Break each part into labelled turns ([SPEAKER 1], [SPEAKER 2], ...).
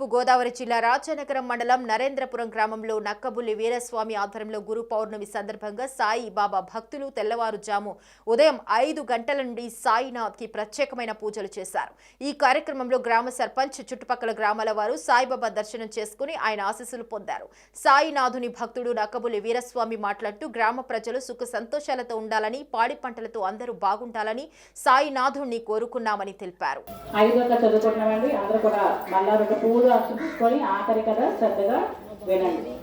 [SPEAKER 1] తూర్పు గోదావరి జిల్లా రాజానగరం మండలం నరేంద్రపురం గ్రామంలో నక్కబుల్లి వీరస్వామి ఆధ్వర్యంలో గురు పౌర్ణమి సందర్భంగా సాయి బాబా భక్తులు తెల్లవారుజాము ఉదయం 5 గంటల నుండి సాయినాథ్ కి ప్రత్యేకమైన పూజలు చేశారు। ఈ కార్యక్రమంలో గ్రామ సర్పంచ్ చుట్టుపక్కల గ్రామాల వారు సాయిబాబా దర్శనం చేసుకుని ఆయన ఆశీస్సులు పొందారు। సాయినాథుని భక్తుడు నక్కబుల్లి వీరస్వామి మాట్లాడుతూ గ్రామ ప్రజలు సుఖ సంతోషాలతో ఉండాలని, పాడి పంటలతో అందరూ బాగుండాలని సాయినాథుని కోరుకున్నామని తెలిపారు।
[SPEAKER 2] పూలు అర్చుకొని ఆఖరి కథ శ్రద్ధగా వినండి।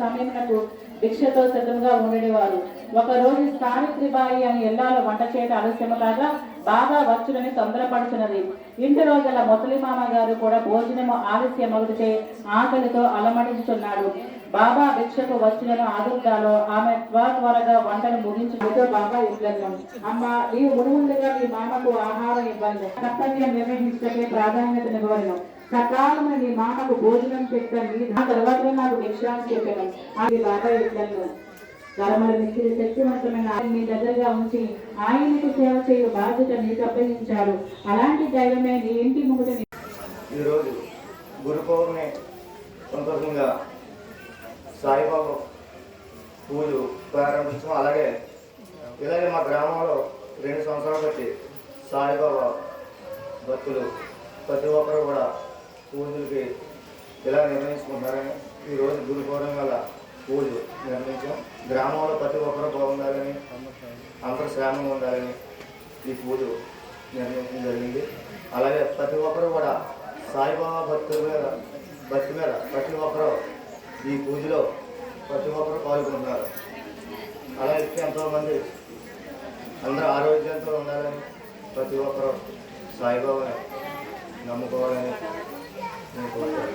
[SPEAKER 2] సమయంలో భిక్షతో సిద్ధంగా ఉండేవారు। ఒకరోజు సావిత్రిబాయి అని ఎల్లాలో వంట చేయడం ఆలస్యం కాగా బాగా వచ్చునని తొందరపడుతున్నది। ఇంటి రోజుల ముసలిమామ గారు కూడా భోజనము ఆలస్యమగుడితే ఆకలితో అలమడించుతున్నాడు। బాబా భిక్షకు వచ్చిన ఆదుర్గాలో ఆమె త్వరగా వంటను ముగించుకుంటూ బాబా ఇట్లను అమ్మ నీవు మునుముందుగా నీ మామకు ఆహారం ఇవ్వాలి, కర్తవ్యం నిర్వహించే ప్రాధాన్యతనివ్వను, సకాలము నీ మామకు భోజనం పెట్టండి, ఆ తర్వాత నాకు భిక్షాన్ని చెప్పాను। అది బాబా ఇట్లను ధర్మల మిక్కిలి శక్తివంతమైన మీ దగ్గరగా ఉంచి ఆయనకు సేవ చేయు బాధ్యత నీకు అప్పగించాడు। అలాంటి దైవమే నీ ఇంటి ముందు।
[SPEAKER 3] ఈరోజు గురు పౌర్ణమి సందర్భంగా సాయిబాబా పూజలు ప్రారంభించాం। అలాగే మా గ్రామంలో 2 సంవత్సరాలు బట్టి సాయిబాబా భక్తులు ప్రతి ఒక్కరు కూడా పూజలకి ఇలా నిర్ణయించుకుంటున్నారని ఈరోజు గురు పౌర్ణమి వల్ల పూజలు నిర్ణయించాం। గ్రామంలో ప్రతి ఒక్కరు బాగుండాలని, అందరూ శ్రామంగా ఉండాలని ఈ పూజలు నిర్ణయించడం జరిగింది। అలాగే ప్రతి ఒక్కరు కూడా సాయిబాబా భక్తి మీద ప్రతి ఒక్కరు ఈ పూజలో ప్రతి ఒక్కరు పాల్గొంటున్నారు। అలాగే ఎంతోమంది అందరూ ఆరోగ్యంతో ఉండాలని, ప్రతి ఒక్కరు సాయిబాబాని నమ్ముకోవాలని నేను కోరుతాను।